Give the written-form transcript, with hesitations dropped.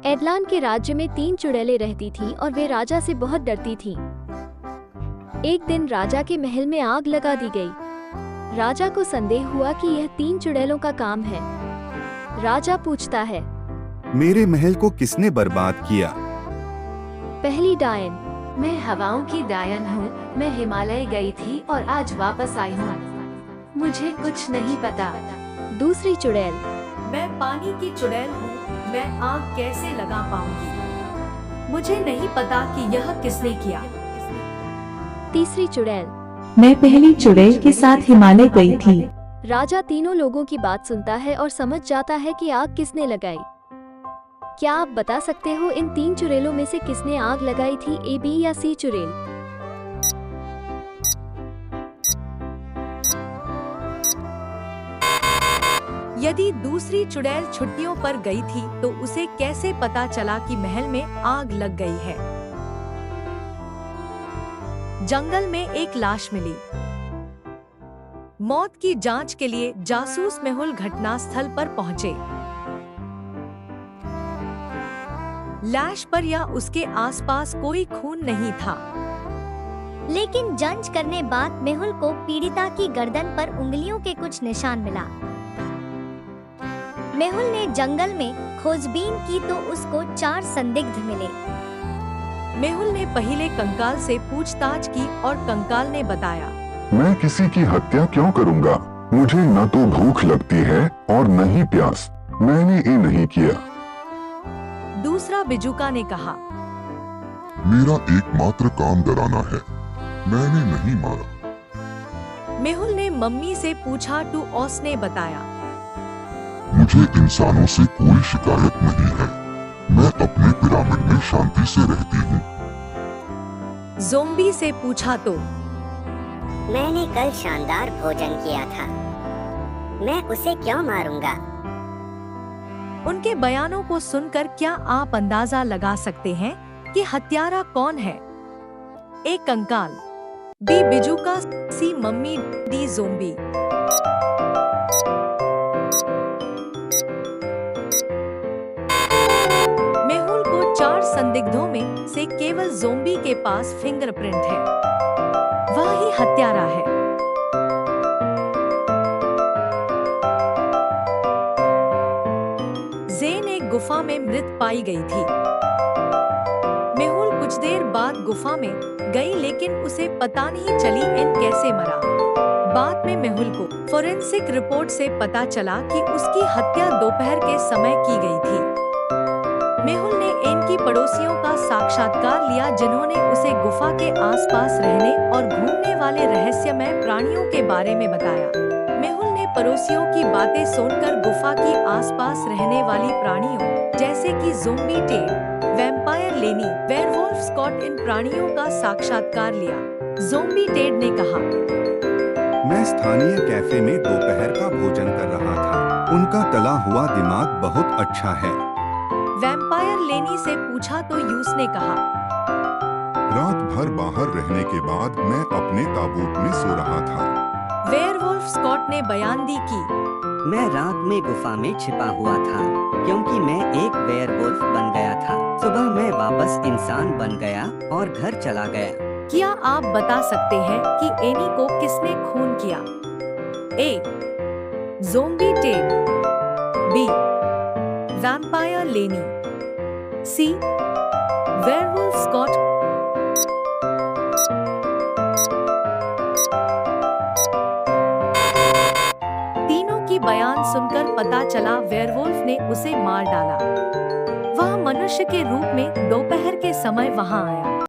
एडलान के राज्य में 3 चुड़ैलें रहती थीं और वे राजा से बहुत डरती थीं। एक दिन राजा के महल में आग लगा दी गई। राजा को संदेह हुआ कि यह 3 चुड़ैलों का काम है। राजा पूछता है, मेरे महल को किसने बर्बाद किया? पहली डायन, मैं हवाओं की डायन हूँ। मैं हिमालय गई थी और आज वापस आई हूँ। मुझे कुछ नहीं पता। दूसरी चुड़ैल, मैं पानी की चुड़ैल हूँ। मैं आग कैसे लगा पाऊंगी? मुझे नहीं पता कि यह किसने किया। तीसरी चुड़ैल, मैं पहली चुड़ैल के साथ हिमालय गई थी। राजा तीनों लोगों की बात सुनता है और समझ जाता है कि आग किसने लगाई। क्या आप बता सकते हो इन 3 चुड़ैलों में से किसने आग लगाई थी, ए, बी या सी चुड़ैल? यदि दूसरी चुड़ैल छुट्टियों पर गई थी तो उसे कैसे पता चला कि महल में आग लग गई है? जंगल में एक लाश मिली। मौत की जांच के लिए जासूस मेहुल घटनास्थल पर पहुंचे। लाश पर या उसके आसपास कोई खून नहीं था। लेकिन जांच करने बाद मेहुल को पीड़िता की गर्दन पर उंगलियों के कुछ निशान मिला। मेहुल ने जंगल में खोजबीन की तो उसको 4 संदिग्ध मिले। मेहुल ने पहले कंकाल से पूछताछ की और कंकाल ने बताया, मैं किसी की हत्या क्यों करूंगा? मुझे न तो भूख लगती है और न ही प्यास। मैंने ये नहीं किया। दूसरा बिजुका ने कहा, मेरा एकमात्र काम डराना है। मैंने नहीं मारा। मेहुल ने मम्मी से पूछा तो उसने बताया, मुझे इंसानों से कोई शिकायत नहीं है। मैं अपने पिरामिड में शांति से रहती हूँ। ज़ोंबी से पूछा तो मैंने कल शानदार भोजन किया था। मैं उसे क्यों मारूंगा? उनके बयानों को सुनकर क्या आप अंदाजा लगा सकते हैं कि हत्यारा कौन है? ए कंकाल, बी बिजुका, सी मम्मी, डी ज़ोंबी। मेहुल को 4 संदिग्धों में से केवल ज़ोंबी के पास फिंगरप्रिंट है। वह ही हत्यारा है। ज़ेन एक गुफा में मृत पाई गई थी। मेहुल कुछ देर बाद गुफा में गई लेकिन उसे पता नहीं चली एन कैसे मरा। बाद में मेहुल को फोरेंसिक रिपोर्ट से पता चला कि उसकी हत्या दोपहर के समय की गई थी। मेहुल ने एन की पड़ोसियों का साक्षात्कार लिया जिन्होंने उसे गुफा के आसपास रहने और घूमने वाले रहस्यमय प्राणियों के बारे में बताया। मेहुल ने पड़ोसियों की बातें सुनकर गुफा की आसपास रहने वाली प्राणियों जैसे कि ज़ोंबी टेड, वैम्पायर लेनी, वेयरवुल्फ स्कॉट इन प्राणियों का साक्षात्कार लिया। ज़ोंबी टेड ने कहा, मैं स्थानीय कैफे में दोपहर का भोजन कर रहा था। उनका तला हुआ दिमाग बहुत अच्छा है। वैम्पायर लेनी से पूछा तो यूस ने कहा, रात भर बाहर रहने के बाद मैं अपने ताबूत में सो रहा था। वेयरवुल्फ स्कॉट ने बयान दी कि मैं रात में गुफा में छिपा हुआ था क्योंकि मैं एक वेयरवुल्फ बन गया था। सुबह मैं वापस इंसान बन गया और घर चला गया। क्या आप बता सकते हैं कि एनी को किसने खून किया? ए, ज़ोंबी टेड, बी, वैम्पायर लेनी, सी, वेयरवुल्फ स्कॉट। तीनों की बयान सुनकर पता चला वेयरवुल्फ ने उसे मार डाला। वह मनुष्य के रूप में दोपहर के समय वहां आया।